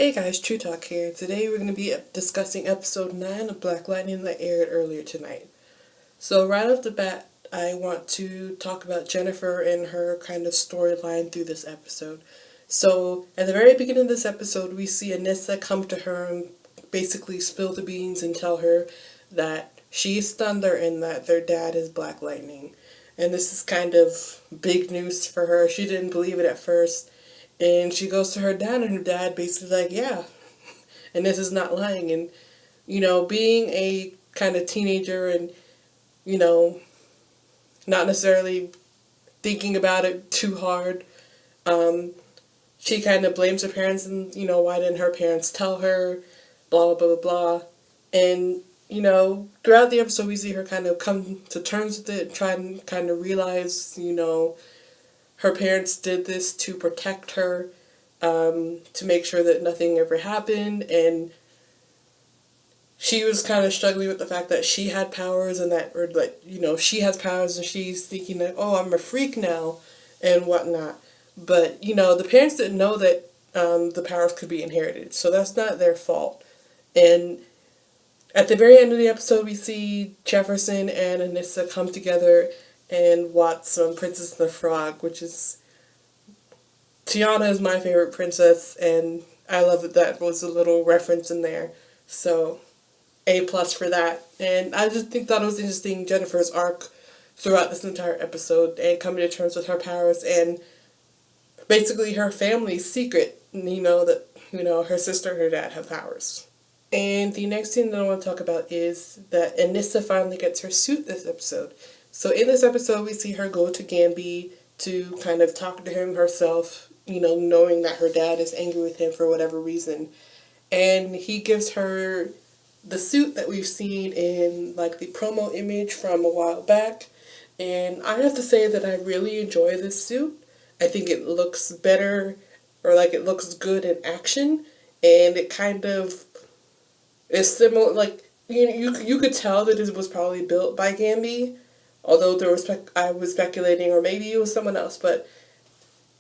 Hey guys, Truetalk here. Today we're going to be discussing episode 9 of Black Lightning that aired earlier tonight. So right off the bat, I want to talk about Jennifer and her kind of storyline through this episode. So at the very beginning of this episode, we see Anissa come to her and basically spill the beans and tell her that she's Thunder and that their dad is Black Lightning. And this is kind of big news for her. She didn't believe it at first. And she goes to her dad, and her dad basically like, yeah, and this is not lying. And, being a kind of teenager and, you know, not necessarily thinking about it too hard, she kind of blames her parents and, why didn't her parents tell her, blah, blah, blah, blah. And, throughout the episode, we see her kind of come to terms with it, try and kind of realize, her parents did this to protect her, to make sure that nothing ever happened, and she was kind of struggling with the fact that she had powers and that, or like, she has powers and she's thinking that, oh, I'm a freak now, and whatnot. But, the parents didn't know that the powers could be inherited, so that's not their fault. And at the very end of the episode, we see Jefferson and Anissa come together and watch some Princess and the Frog, which is... Tiana is my favorite princess, and I love that was a little reference in there. So, A+ for that. And I just think that it was interesting, Jennifer's arc throughout this entire episode, and coming to terms with her powers, and basically her family's secret, that, her sister and her dad have powers. And the next thing that I want to talk about is that Anissa finally gets her suit this episode. So in this episode, we see her go to Gamby to kind of talk to him herself, knowing that her dad is angry with him for whatever reason. And he gives her the suit that we've seen in, like, the promo image from a while back. And I have to say that I really enjoy this suit. I think it looks better, or like it looks good in action. And it kind of is similar, like, you could tell that it was probably built by Gamby. Although I was speculating, or maybe it was someone else, but,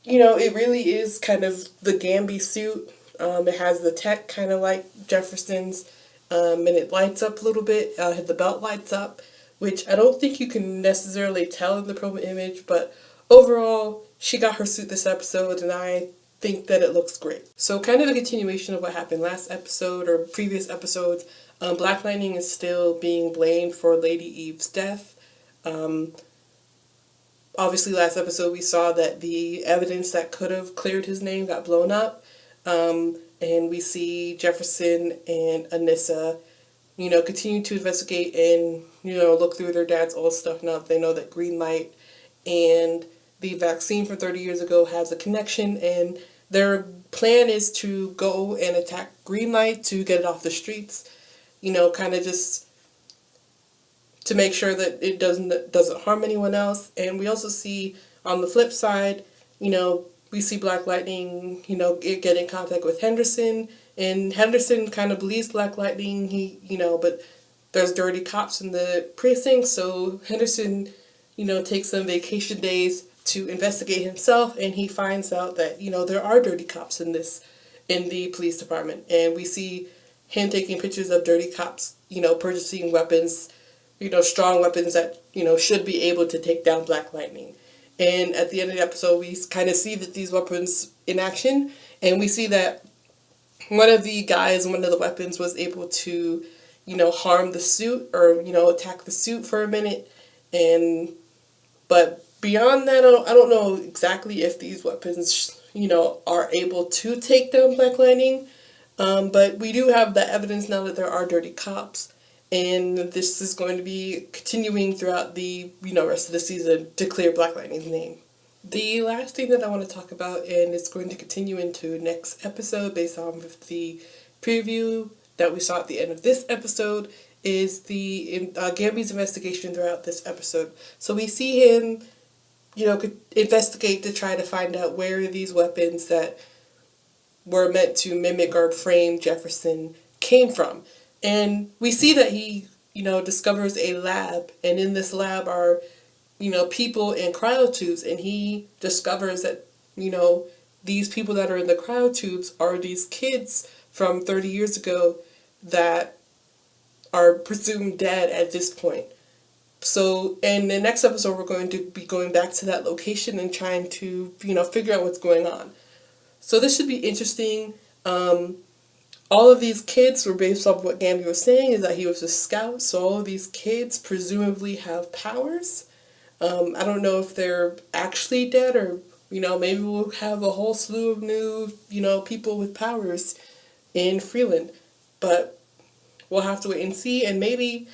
it really is kind of the Gamby suit. It has the tech kind of like Jefferson's, and it lights up a little bit. The belt lights up, which I don't think you can necessarily tell in the promo image, but overall, she got her suit this episode, and I think that it looks great. So kind of a continuation of what happened last episode, or previous episodes. Black Lightning is still being blamed for Lady Eve's death. Obviously last episode we saw that the evidence that could have cleared his name got blown up, and we see Jefferson and Anissa, continue to investigate and, look through their dad's old stuff now that they know that Green Light and the vaccine from 30 years ago has a connection, and their plan is to go and attack Green Light to get it off the streets, kind of just to make sure that it doesn't harm anyone else. And we also see on the flip side, we see Black Lightning, get in contact with Henderson, and Henderson kind of believes Black Lightning, but there's dirty cops in the precinct, so Henderson, takes some vacation days to investigate himself, and he finds out that, there are dirty cops in the police department, and we see him taking pictures of dirty cops, purchasing weapons, strong weapons that, should be able to take down Black Lightning. And at the end of the episode, we kind of see that these weapons in action, and we see that one of the weapons was able to, harm the suit, or, attack the suit for a minute. But beyond that, I don't know exactly if these weapons, are able to take down Black Lightning. But we do have the evidence now that there are dirty cops. And this is going to be continuing throughout the, rest of the season to clear Black Lightning's name. The last thing that I want to talk about, and it's going to continue into next episode based on the preview that we saw at the end of this episode, is the Gamby's investigation throughout this episode. So we see him, investigate to try to find out where these weapons that were meant to mimic or frame Jefferson came from. And we see that he, discovers a lab, and in this lab are, people in cryotubes, and he discovers that, these people that are in the cryotubes are these kids from 30 years ago that are presumed dead at this point. So in the next episode, we're going to be going back to that location and trying to, figure out what's going on. So this should be interesting. All of these kids were based off what Gambi was saying, is that he was a scout. So all of these kids presumably have powers. I don't know if they're actually dead, or, maybe we'll have a whole slew of new, people with powers in Freeland. But we'll have to wait and see. And maybe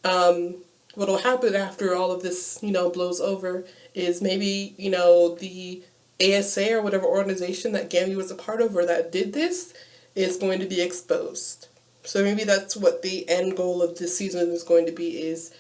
what'll happen after all of this, blows over is maybe, the ASA or whatever organization that Gambi was a part of or that did this is going to be exposed. So maybe that's what the end goal of this season is going to be, is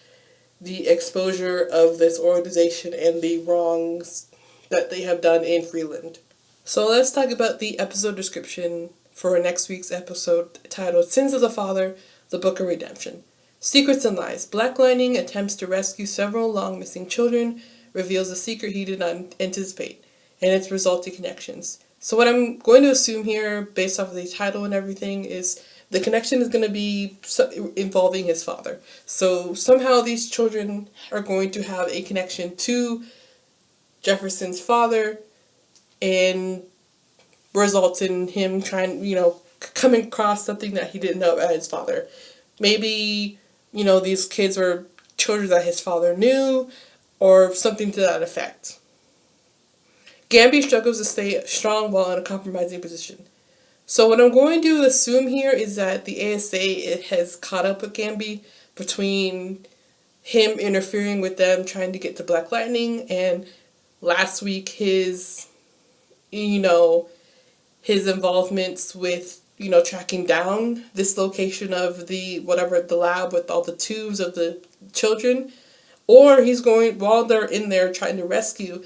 the exposure of this organization and the wrongs that they have done in Freeland. So let's talk about the episode description for next week's episode, titled Sins of the Father, the Book of Redemption. Secrets and Lies. Black Lightning attempts to rescue several long missing children, reveals a secret he did not anticipate, and its resulting connections. So what I'm going to assume here, based off of the title and everything, is the connection is going to be involving his father. So somehow these children are going to have a connection to Jefferson's father, and results in him trying, coming across something that he didn't know about his father. Maybe, these kids were children that his father knew, or something to that effect. Gambi struggles to stay strong while in a compromising position. So what I'm going to assume here is that the ASA has caught up with Gambi, between him interfering with them trying to get to Black Lightning, and last week his involvements with, tracking down this location of the lab with all the tubes of the children. Or he's going, while they're in there trying to rescue,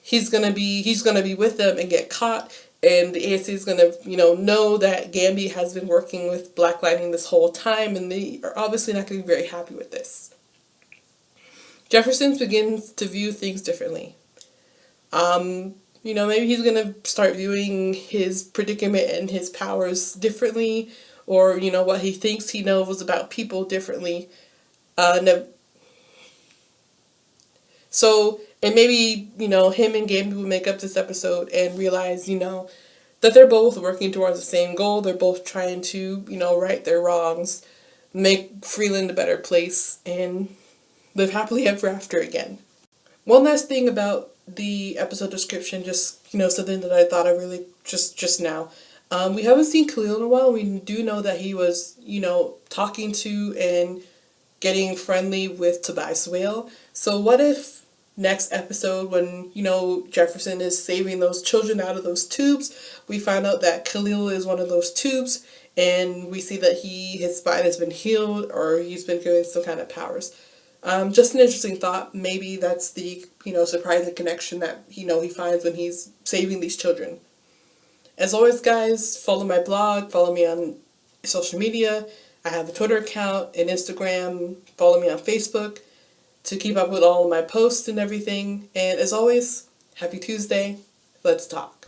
he's gonna be with them and get caught, and the ASA is gonna, know that Gambi has been working with Black Lightning this whole time, and they are obviously not gonna be very happy with this. Jefferson begins to view things differently. Maybe he's gonna start viewing his predicament and his powers differently, or, what he thinks he knows about people differently. And maybe, him and Gambi will make up this episode and realize, that they're both working towards the same goal. They're both trying to, right their wrongs, make Freeland a better place, and live happily ever after again. One last thing about the episode description, just, something that I thought of really just now. We haven't seen Khalil in a while. We do know that he was, talking to and getting friendly with Tobias Whale. So what if next episode, when, Jefferson is saving those children out of those tubes, we find out that Khalil is one of those tubes, and we see that his spine has been healed, or he's been given some kind of powers. Just an interesting thought. Maybe that's the, surprising connection that, he finds when he's saving these children. As always, guys, follow my blog, follow me on social media. I have a Twitter account and Instagram. Follow me on Facebook to keep up with all of my posts and everything. And as always, happy Tuesday. Let's talk.